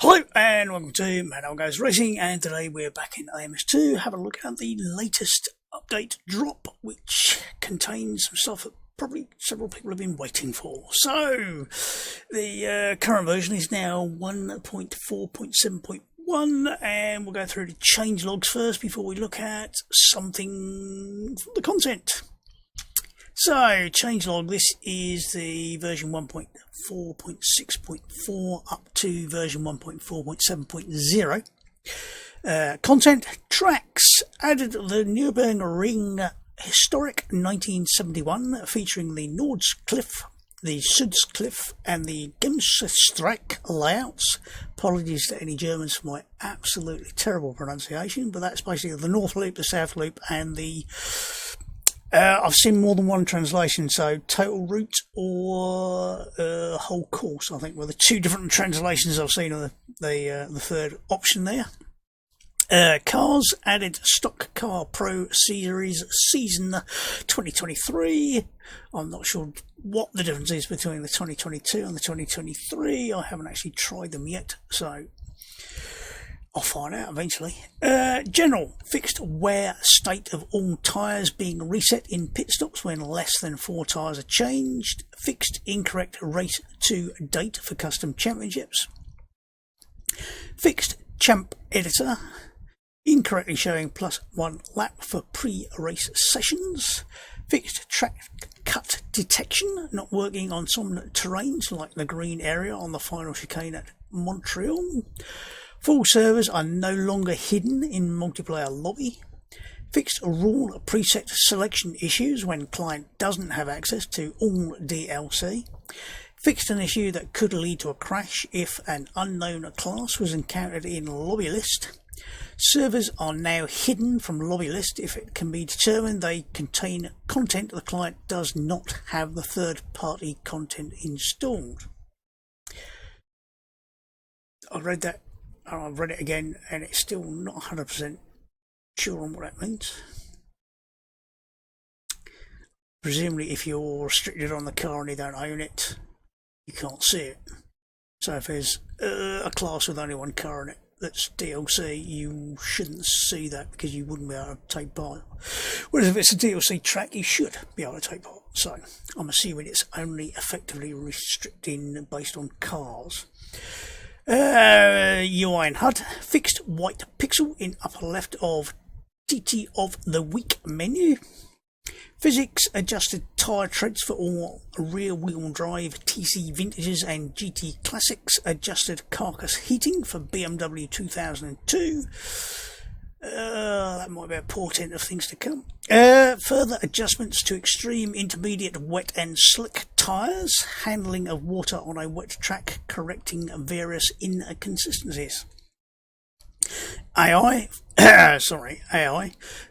Hello and welcome to Mad Old Goes Racing, and today we're back in AMS2 having a look at the latest update drop, which contains some stuff that probably several people have been waiting for. So the current version is now 1.4.7.1, and we'll go through the change logs first before we look at something from the content. So, changelog, this is the version 1.4.6.4 up to version 1.4.7.0. Content, tracks, added the Nürburgring Historic 1971 featuring the Nordschleife, the Südschleife and the Gemsstreck layouts. Apologies to any Germans for my absolutely terrible pronunciation, but that's basically the North Loop, the South Loop and the... I've seen more than one translation, so total route or whole course, I think, were the two different translations I've seen of the third option there. Cars, added Stock Car Pro Series Season 2023. I'm not sure what the difference is between the 2022 and the 2023. I haven't actually tried them yet, so I'll find out eventually. General, fixed wear state of all tyres being reset in pit stops when less than 4 tyres are changed. Fixed incorrect race to date for custom championships. Fixed champ editor, incorrectly showing +1 lap for pre-race sessions. Fixed track cut detection, not working on some terrains like the green area on the final chicane at Montreal. Full servers are no longer hidden in multiplayer lobby. Fixed rule preset selection issues when client doesn't have access to all DLC. Fixed an issue that could lead to a crash if an unknown class was encountered in lobby list. Servers are now hidden from lobby list if it can be determined they contain content the client does not have the third party content installed. I read that. I've read it again and it's still not 100% sure on what that means. Presumably if you're restricted on the car and you don't own it, you can't see it. So if there's a class with only one car in it that's DLC, you shouldn't see that because you wouldn't be able to take part. Whereas if it's a DLC track, you should be able to take part. So I'm assuming it's only effectively restricting based on cars. UI and HUD, fixed white pixel in upper left of TT of the week menu. Physics, adjusted tyre treads for all rear wheel drive TC Vintages and GT Classics. Adjusted carcass heating for BMW 2002. That might be a portent of things to come. Further adjustments to extreme, intermediate, wet and slick tyres. Handling of water on a wet track, correcting various inconsistencies. AI.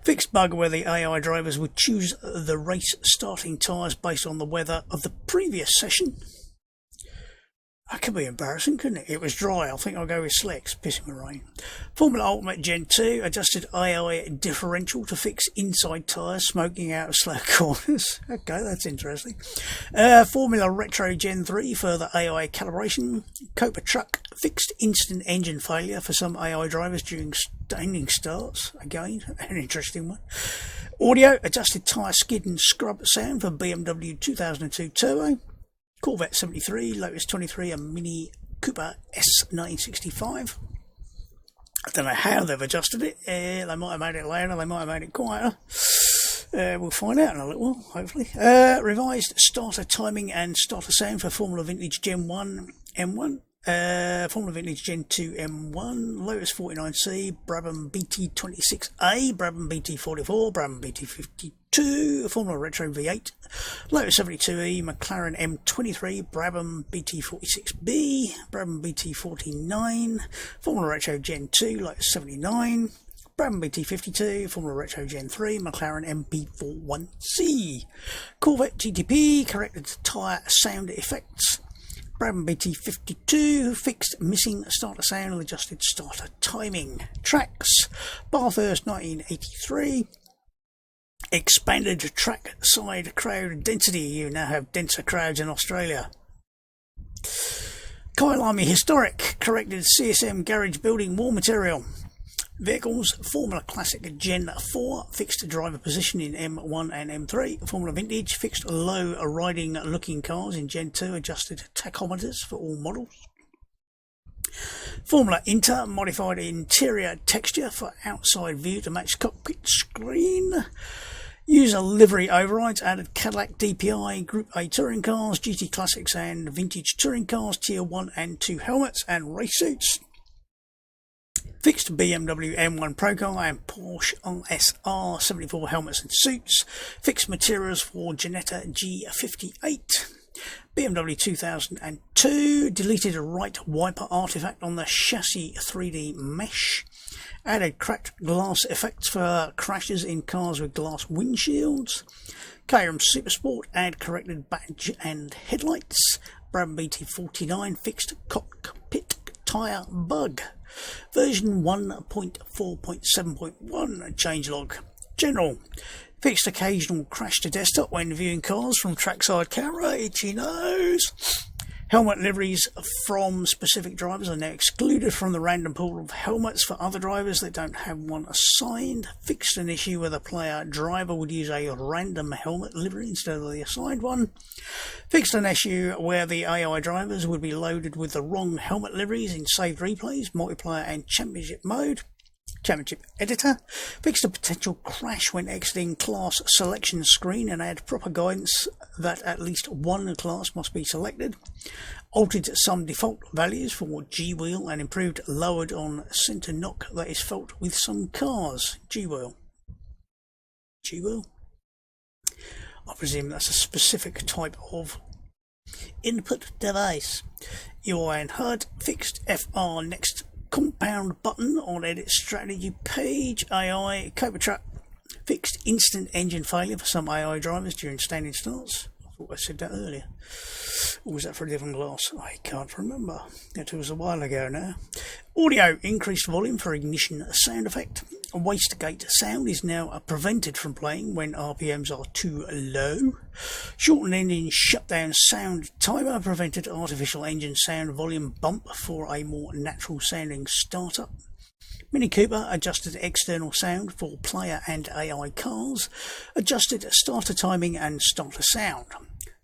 Fixed bug where the AI drivers would choose the race starting tyres based on the weather of the previous session. That could be embarrassing, couldn't it? It was dry. I think I'll go with slicks, pissing with rain. Formula Ultimate Gen 2, adjusted AI differential to fix inside tyres smoking out of slow corners. Okay, that's interesting. Formula Retro Gen 3, further AI calibration. Copa Truck, fixed instant engine failure for some AI drivers during standing starts. Again, an interesting one. Audio, adjusted tyre skid and scrub sound for BMW 2002 Turbo. Corvette 73, Lotus 23 and Mini Cooper S1965. I don't know how they've adjusted it. They might have made it louder, they might have made it quieter. We'll find out in a little while, hopefully. Revised starter timing and starter sound for Formula Vintage Gen 1 M1. Formula Vintage Gen 2 M1, Lotus 49C, Brabham BT26A, Brabham BT44, Brabham BT52, Formula Retro V8, Lotus 72E, McLaren M23, Brabham BT46B, Brabham BT49, Formula Retro Gen 2, Lotus 79, Brabham BT52, Formula Retro Gen 3, McLaren MP41C, Corvette GTP, corrected tyre sound effects, Brabham BT52, fixed missing starter sound and adjusted starter timing. Tracks, Bathurst 1983, expanded track side crowd density. You now have denser crowds in Australia. Kyalami Historic, corrected CSM garage building wall material. Vehicles, Formula Classic Gen 4, fixed driver position in M1 and M3. Formula Vintage, fixed low riding looking cars in Gen 2, adjusted tachometers for all models. Formula Inter, modified interior texture for outside view to match cockpit screen. User livery overrides, added Cadillac DPI, Group A touring cars, GT Classics and Vintage touring cars, Tier 1 and 2 helmets and race suits. Fixed BMW M1 Pro car and Porsche RSR 74 helmets and suits. Fixed materials for Ginetta G58. BMW 2002. Deleted a right wiper artifact on the chassis 3D mesh. Added cracked glass effects for crashes in cars with glass windshields. KRM Supersport, add corrected badge and headlights. Brabham BT49, fixed cockpit tyre bug. Version 1.4.7.1 changelog. General. Fixed occasional crash to desktop when viewing cars from trackside camera. Itchy nose. Helmet liveries from specific drivers are now excluded from the random pool of helmets for other drivers that don't have one assigned. Fixed an issue where the player driver would use a random helmet livery instead of the assigned one. Fixed an issue where the AI drivers would be loaded with the wrong helmet liveries in saved replays, multiplayer and championship mode. Championship editor. Fixed a potential crash when exiting class selection screen and add proper guidance that at least one class must be selected. Altered some default values for G-wheel and improved lowered on centre knock that is felt with some cars. G-wheel. G-wheel? I presume that's a specific type of input device. UI and HUD. Fixed FR next compound button on edit strategy page. AI Cobra Truck. Fixed instant engine failure for some AI drivers during standing starts. I thought I said that earlier. Or was that for a different class? I can't remember. That was a while ago now. Audio, increased volume for ignition sound effect. Wastegate sound is now prevented from playing when RPMs are too low. Shortened engine shutdown sound timer prevented artificial engine sound volume bump for a more natural sounding startup. Mini Cooper adjusted external sound for player and AI cars. Adjusted starter timing and starter sound.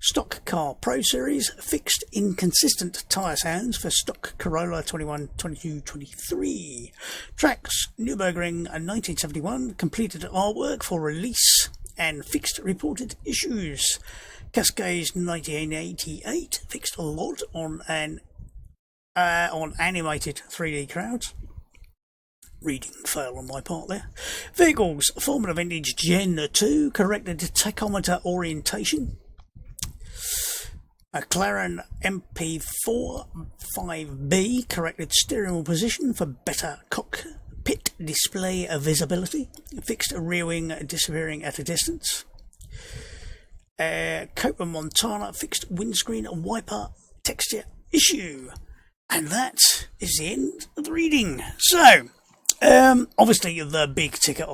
Stock Car Pro Series fixed inconsistent tyre sounds for stock Corolla 21, 22, 23. Tracks Nürburgring 1971 completed artwork for release and fixed reported issues. Cascades 1988 fixed a lot on animated 3D crowds. Reading fail on my part there. Vehicles Formula Vintage Gen 2 corrected tachometer orientation. A McLaren MP4 5B corrected steering wheel position for better cockpit display visibility. Fixed rear wing disappearing at a distance. Cobra Montana fixed windscreen wiper texture issue. And that is the end of the reading. So, obviously the big ticket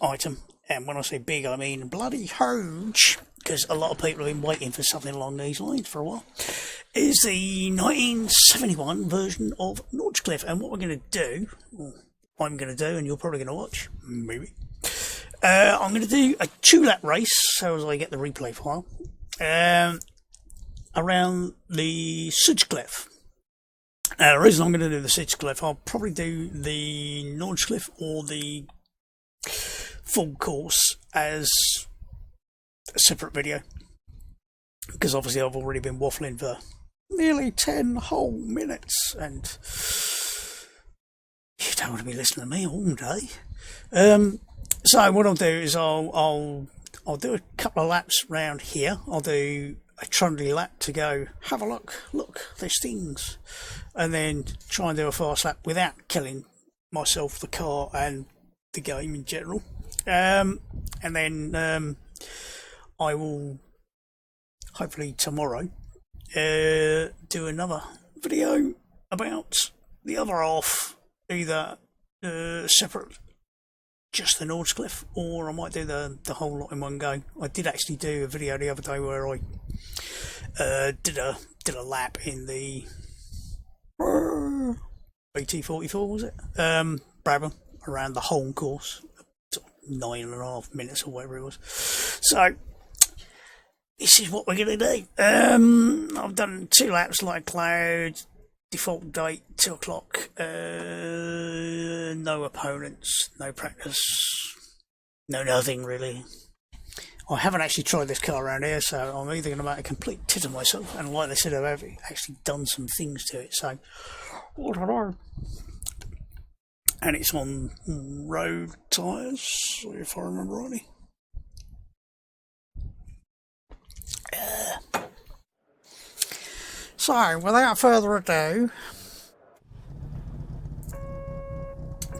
item, and when I say big I mean bloody huge, because a lot of people have been waiting for something along these lines for a while, is the 1971 version of Nürburgring. And what we're going to do, or I'm going to do, and you're probably going to watch, maybe, I'm going to do a 2-lap race, so as I get the replay file, around the Südschleife. The reason I'm going to do the Südschleife, I'll probably do the Nürburgring or the full course as a separate video, because obviously I've already been waffling for nearly 10 whole minutes and you don't want to be listening to me all day. So what I'll do is I'll do a couple of laps round here. I'll do a trundly lap to go have a look, there's things, and then try and do a fast lap without killing myself, the car and the game in general, and then I will hopefully tomorrow do another video about the other half, either separate, just the Nürburgring, or I might do the whole lot in one go. I did actually do a video the other day where I did a lap in the BT44 was it? Brabham around the whole course, 9.5 minutes or whatever it was. So this is what we're going to do. I've done 2 laps like cloud, default date 2 o'clock, no opponents, no practice, no nothing really. I haven't actually tried this car around here, so I'm either going to make a complete tit of myself, and like I said, I've actually done some things to it, so I don't know. And it's on road tyres, if I remember rightly. So, without further ado,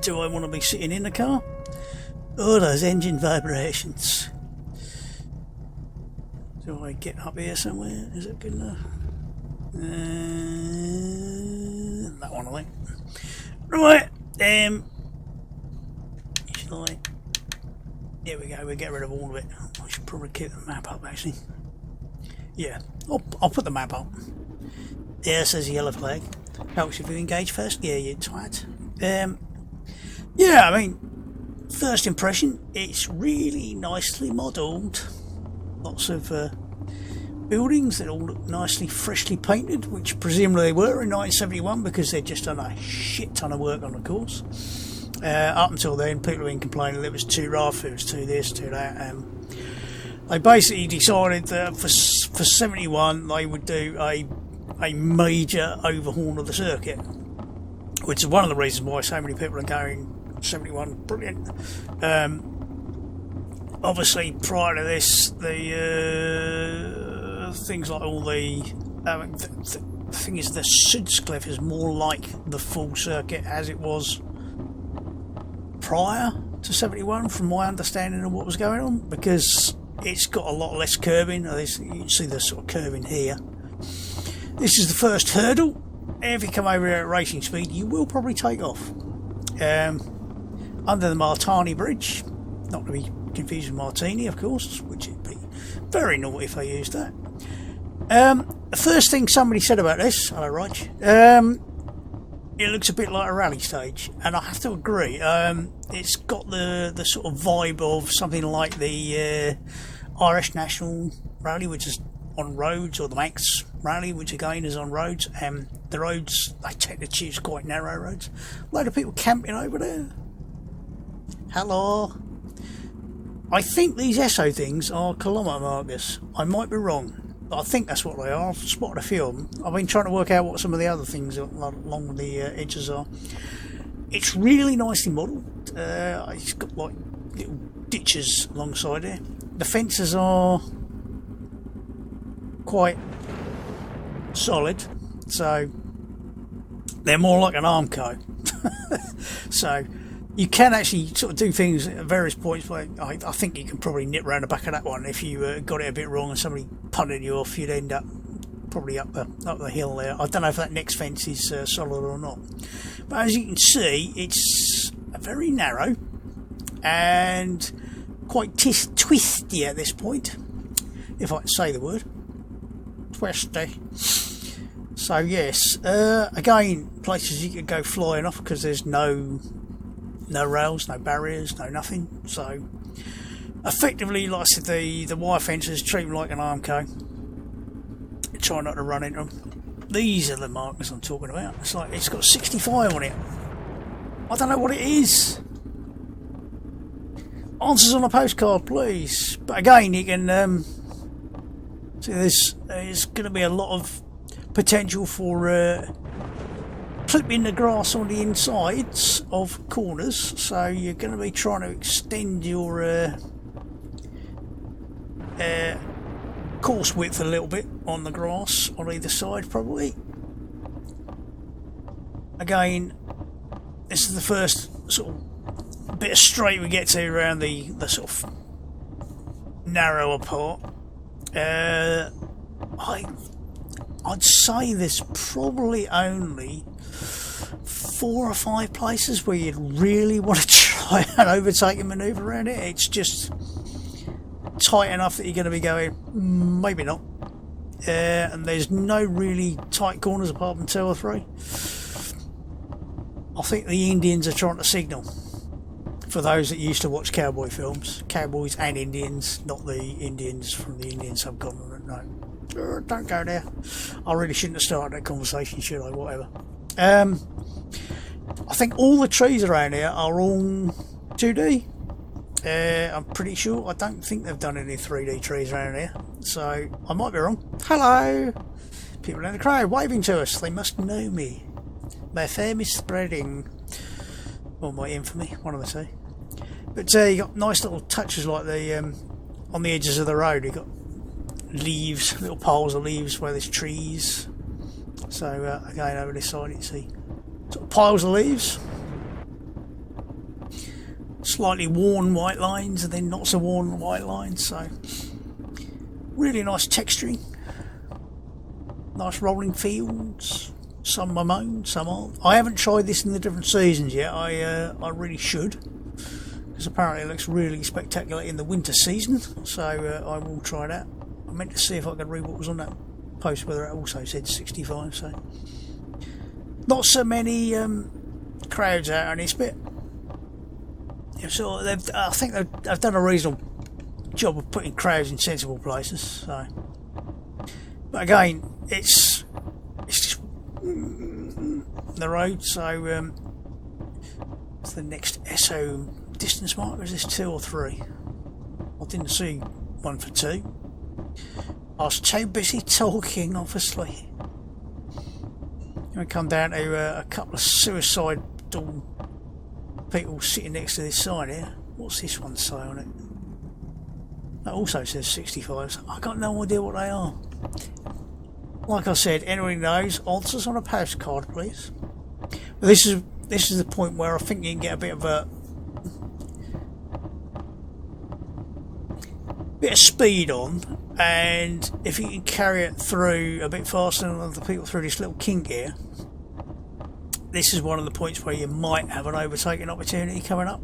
do I want to be sitting in the car? Oh, those engine vibrations. Do I get up here somewhere? Is it good enough? That one, I think. Right, shall I? There we go, we'll get rid of all of it. I should probably keep the map up, actually. Yeah, I'll put the map up. There says yellow flag. Helps if you engage first. Yeah, you twat. Yeah, I mean, first impression, it's really nicely modelled. Lots of buildings that all look nicely freshly painted, which presumably they were in 1971 because they'd just done a shit ton of work on the course. Up until then, people have been complaining that it was too rough, it was too this, too that. They basically decided that for 71 they would do a major overhaul of the circuit, which is one of the reasons why so many people are going 71 brilliant. Obviously prior to this, the things like all the thing is, the Südschleife is more like the full circuit as it was prior to 71 from my understanding of what was going on, because it's got a lot less curbing. You can see the sort of curving here. This is the first hurdle. If you come over here at racing speed, you will probably take off. Under the Martini Bridge, not to be confused with Martini, of course, which would be very naughty if I used that. The first thing somebody said about this, hello Rog, it looks a bit like a rally stage, and I have to agree. It's got the sort of vibe of something like the Irish National Rally, which is on roads, or the Manx Rally, which again is on roads. The roads, they tend to choose quite narrow roads. A load of people camping over there. Hello. I think these SO things are kilometre markers. I might be wrong, but I think that's what they are. I've spotted a few of them. I've been trying to work out what some of the other things along the edges are. It's really nicely modelled. It's got like little ditches alongside here. The fences are quite solid, so they're more like an Armco. So you can actually sort of do things at various points. Like I think you can probably nip around the back of that one. If you got it a bit wrong and somebody punted you off, you'd end up probably up the hill there. I don't know if that next fence is solid or not, but as you can see, it's very narrow and quite twisty at this point, if I can say the word. Twisty. So yes, again, places you could go flying off because there's no rails, no barriers, no nothing. So effectively, like I said, the wire fences treat them like an Armco. Try not to run into them. These are the markers I'm talking about. It's like it's got 65 on it. I don't know what it is. Answers on a postcard, please. But again, you can see there's going to be a lot of potential for clipping the grass on the insides of corners, so you're going to be trying to extend your course width a little bit on the grass on either side, probably. Again, this is the first sort of bit of straight we get to around the sort of narrower part. I'd say there's probably only 4 or 5 places where you'd really want to try and overtake and manoeuvre around it. It's just tight enough that you're going to be going, maybe not. and there's no really tight corners apart from 2 or 3. I think the Indians are trying to signal, for those that used to watch cowboy films, cowboys and Indians, not the Indians from the Indian subcontinent, no. Don't go there. I really shouldn't have started that conversation, should I? Whatever. I think all the trees around here are all 2D. I'm pretty sure. I don't think they've done any 3D trees around here, so I might be wrong. Hello! People in the crowd waving to us. They must know me. My fame is spreading. Or my infamy, one of the two. But you got nice little touches like the on the edges of the road. You got leaves, little piles of leaves where there's trees. So again, over this side you can see sort of piles of leaves, slightly worn white lines, and then not so worn white lines. So really nice texturing, nice rolling fields. Some are mown, some aren't. I haven't tried this in the different seasons yet. I really should, because apparently it looks really spectacular in the winter season. So I will try that. I meant to see if I could read what was on that post, whether it also said 65. So not so many crowds out on this bit. So I think they've done a reasonable job of putting crowds in sensible places. So, but again, it's just the road. So it's the next SO distance marker. Is this 2 or 3? I didn't see one for 2. I was too busy talking, obviously. We come down to a couple of suicidal people sitting next to this sign here. What's this one say on it? That also says 65. So I got no idea what they are. Like I said, anyone knows, answers on a postcard, please. But this is the point where I think you can get a bit of speed on, and if you can carry it through a bit faster than other people through this little kink here, this is one of the points where you might have an overtaking opportunity coming up.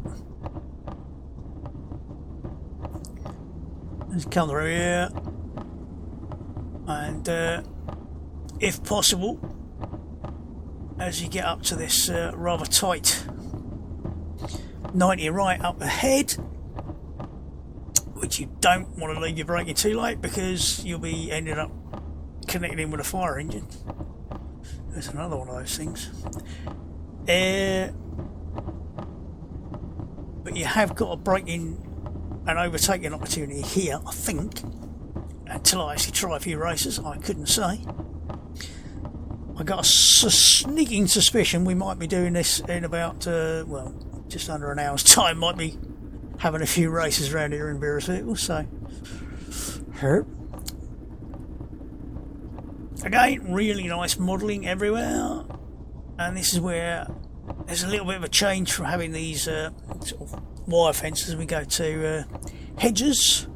Let's come through here, and if possible, as you get up to this rather tight 90 right up ahead, which you don't want to leave your braking too late, because you'll be ended up connecting in with a fire engine. There's another one of those things. But you have got a braking and overtaking opportunity here, I think. Until I actually try a few races, I couldn't say. I got a sneaking suspicion we might be doing this in about, well, just under an hour's time. Might be having a few races around here in various vehicles, so again, really nice modelling everywhere, and this is where there's a little bit of a change from having these sort of wire fences. We go to hedges.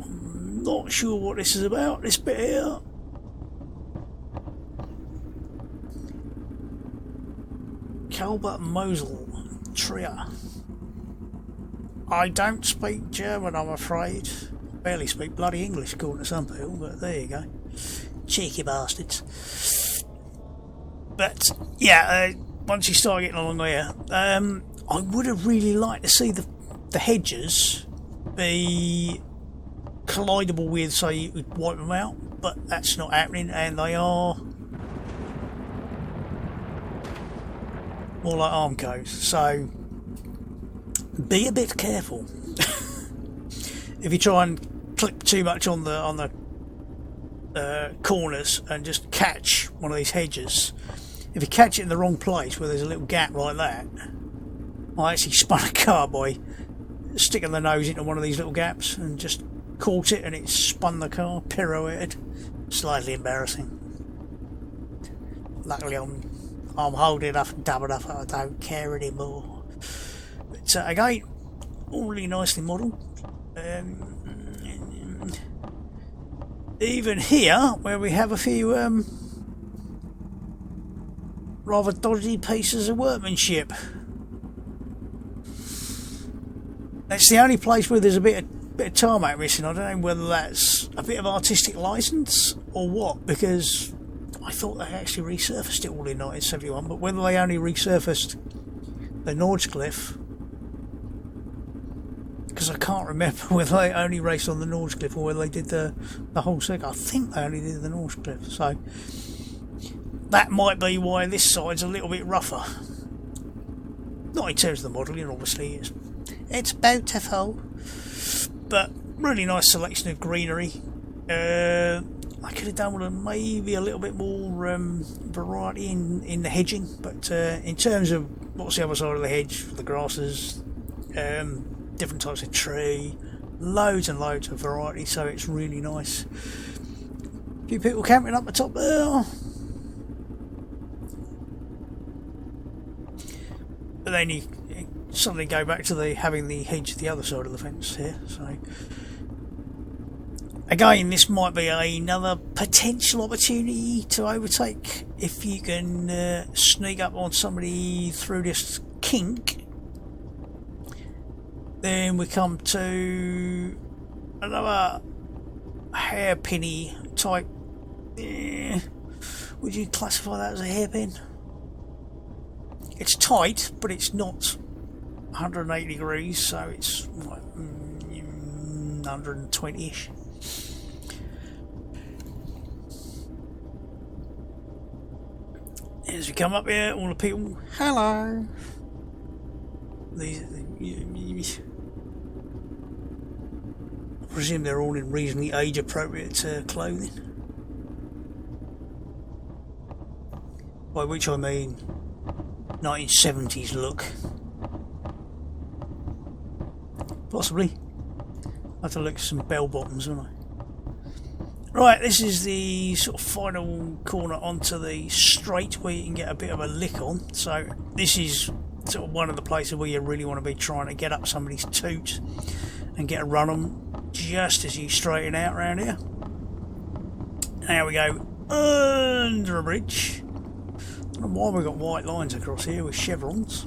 I'm not sure what this is about, this bit here. Calbert Mosel Trier. I don't speak German, I'm afraid. I barely speak bloody English, according to some people, but there you go. Cheeky bastards. But, yeah, once you start getting along here, I would have really liked to see the hedges be collidable with, so you could wipe them out, but that's not happening, and they are more like Armcos, so be a bit careful. If you try and clip too much on the corners and just catch one of these hedges, if you catch it in the wrong place where there's a little gap like that, I actually spun a car by sticking the nose into one of these little gaps and just caught it, and it spun the car, pirouetted. Slightly embarrassing. Luckily I'm holding it up and dubbing up, I don't care anymore. But again, all really nicely modelled. Even here, where we have a few rather dodgy pieces of workmanship. That's the only place where there's a bit of bit of tarmac missing. I don't know whether that's a bit of artistic license or what, because I thought they actually resurfaced it all in 1971, but whether they only resurfaced the Nürburgring, because I can't remember whether they only raced on the Nürburgring or whether they did the whole circuit. I think they only did the Nürburgring, so that might be why this side's a little bit rougher. Not in terms of the modelling, obviously, it's beautiful, but really nice selection of greenery. I could have done with maybe a little bit more variety in the hedging, but in terms of what's the other side of the hedge, the grasses, different types of tree, loads and loads of variety, so it's really nice. A few people camping up the top there. But then you suddenly go back to having the hedge at the other side of the fence here. So again, this might be another potential opportunity to overtake if you can sneak up on somebody through this kink. Then we come to another hairpinny type. Would you classify that as a hairpin? It's tight, but it's not 180 degrees, so it's like 120-ish. As we come up here, all the people, hello. I presume they're all in reasonably age-appropriate clothing. By which I mean 1970s look. Possibly. I have to look at some bell bottoms, won't I? Right, this is the sort of final corner onto the straight where you can get a bit of a lick on. So this is sort of one of the places where you really want to be trying to get up somebody's toot and get a run on just as you straighten out around here. Now we go under a bridge. I don't know why we've got white lines across here with chevrons.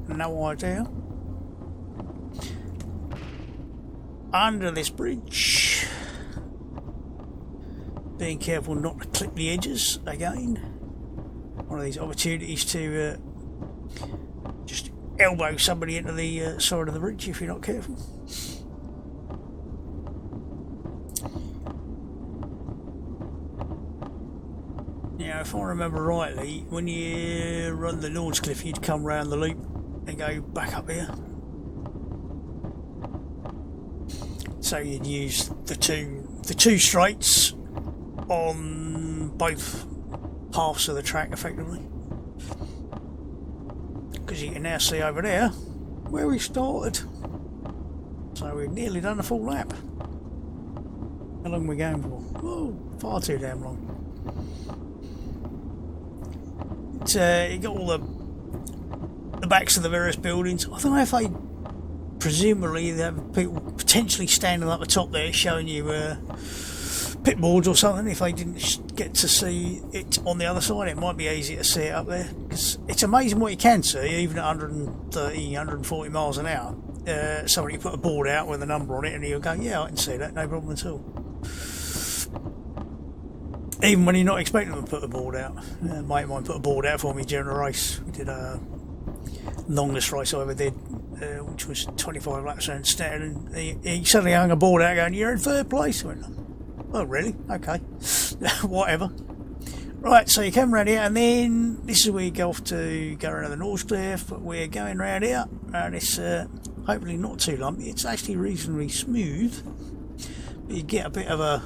No idea. Under this bridge. Being careful not to clip the edges again. One of these opportunities to just elbow somebody into the side of the bridge if you're not careful. Now, if I remember rightly, when you run the Nürburgring, you'd come round the loop and go back up here. So you'd use the two straights on both halves of the track, effectively. Because you can now see over there where we started. So we've nearly done a full lap. How long are we going for? Oh, far too damn long. You got all the backs of the various buildings. I don't know if they presumably they have people potentially standing up the top there showing you pit boards or something. If they didn't get to see it on the other side, it might be easier to see it up there, because it's amazing what you can see even at 130, 140 miles an hour. Somebody put a board out with a number on it and you'll go, yeah, I can see that, no problem at all. Even when you're not expecting them to put a board out. Mate of mine put a board out for me during a race. We did a longest race I ever did, which was 25 laps around Staten, and he suddenly hung a board out going, you're in third place. I went, oh really? Okay. Whatever. Right, so you come around here, and then this is where you go off to go around the Nürburgring, but we're going around here, and it's hopefully not too lumpy. It's actually reasonably smooth, but you get a bit of a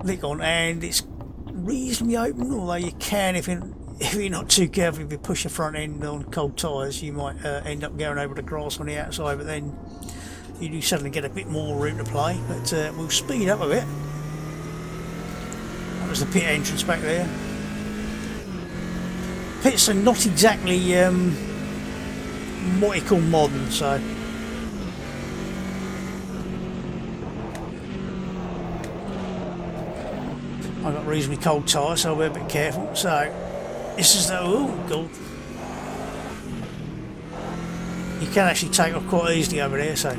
lick on, and it's reasonably open, although you can, if you're not too careful, if you push your front end on cold tyres, you might end up going over the grass on the outside, but then you do suddenly get a bit more room to play. But we'll speed up a bit. That was the pit entrance back there. Pits are not exactly what you call modern, so I've got reasonably cold tyres, so I'll be a bit careful. So this is the, oh god, You can actually take off quite easily over there, so.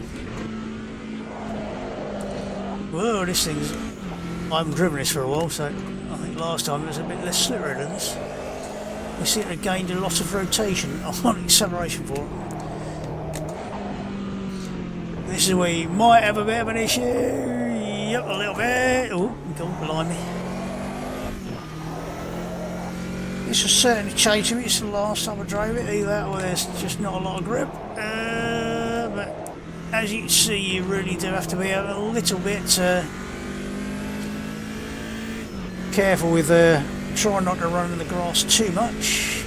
Whoa, this thing's. I haven't driven this for a while, so I think last time it was a bit less slippery than this. We seem to have gained a lot of rotation on acceleration for it. This is where you might have a bit of an issue. Yep, a little bit. Oh, God, blimey. This has certainly changed a bit since the last time I drove it. Either that or there's just not a lot of grip. But as you can see, you really do have to be a little bit careful with trying not to run in the grass too much.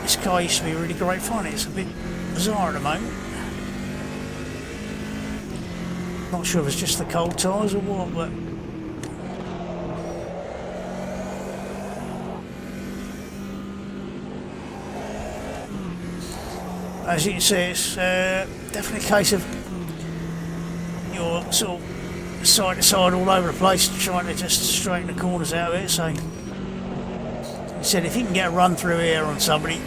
This car used to be really great fun. It's a bit bizarre at the moment. Not sure if it's just the cold tyres or what, but as you can see, it's definitely a case of you're sort of side to side all over the place, trying to just straighten the corners out of it. So, he said if you can get a run through here on somebody,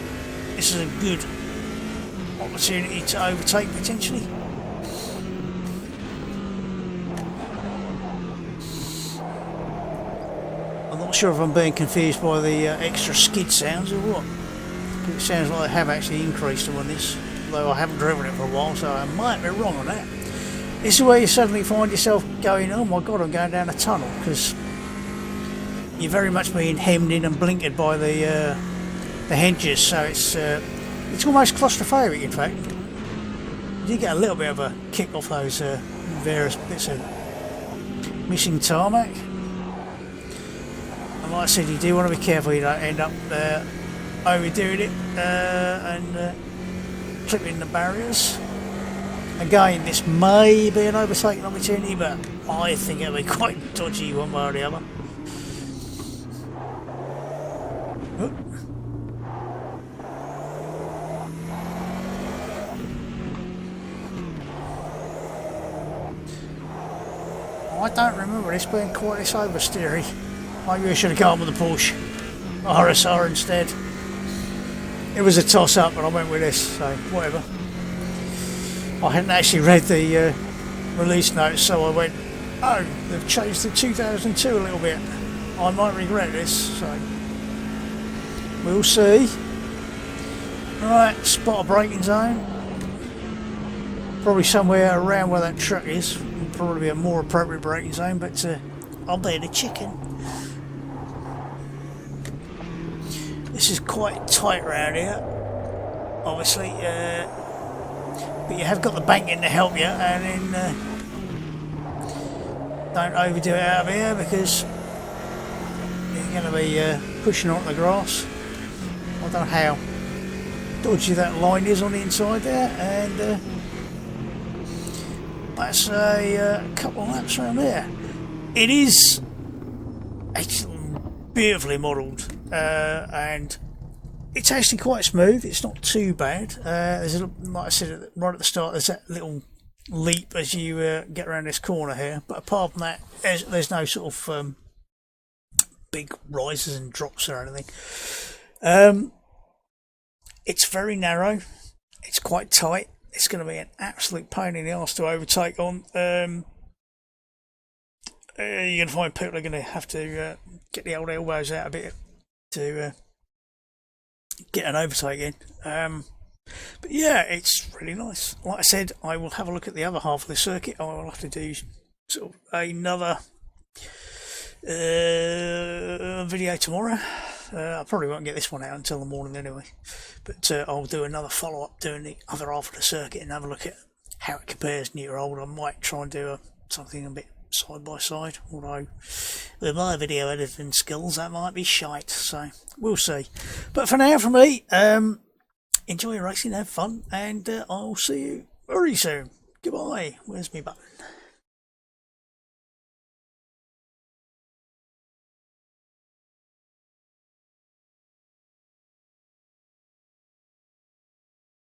this is a good opportunity to overtake potentially. I'm not sure if I'm being confused by the extra skid sounds or what. It sounds like they have actually increased them on this, though I haven't driven it for a while, so I might be wrong on that. This is where you suddenly find yourself going, oh my god, I'm going down a tunnel, because you're very much being hemmed in and blinkered by the hedges, so it's almost claustrophobic. In fact, you get a little bit of a kick off those various bits of missing tarmac. And like I said, you do want to be careful you don't end up overdoing it and clipping the barriers. Again, this may be an overtaking opportunity, but I think it'll be quite dodgy one way or the other. I don't remember this being quite this oversteery. Maybe I should have gone with the Porsche RSR instead. It was a toss-up, but I went with this, so whatever. I hadn't actually read the release notes, so I went, oh, they've changed the 2002 a little bit. I might regret this, so we'll see. Right, spot a braking zone. Probably somewhere around where that truck is. Would probably be a more appropriate braking zone, but I'll be the chicken. This is quite tight around here, obviously, but you have got the banking to help you, and then don't overdo it out of here because you're going to be pushing on the grass. I don't know how dodgy that line is on the inside there, and that's a couple of laps around there. It is beautifully modelled. And it's actually quite smooth. It's not too bad. There's like I said right at the start, there's that little leap as you get around this corner here. But apart from that, there's no sort of big rises and drops or anything. It's very narrow. It's quite tight. It's going to be an absolute pain in the arse to overtake on. You're going to find people are going to have to get the old elbows out a bit to get an overtake in. But yeah, it's really nice. Like I said, I will have a look at the other half of the circuit. I will have to do sort of another video tomorrow. I probably won't get this one out until the morning anyway, but I'll do another follow-up doing the other half of the circuit and have a look at how it compares new or old. I might try and do something a bit side by side, although with my video editing skills that might be shite, so we'll see. But for now, from me, enjoy your racing, have fun, and I'll see you very soon. Goodbye. Where's my button?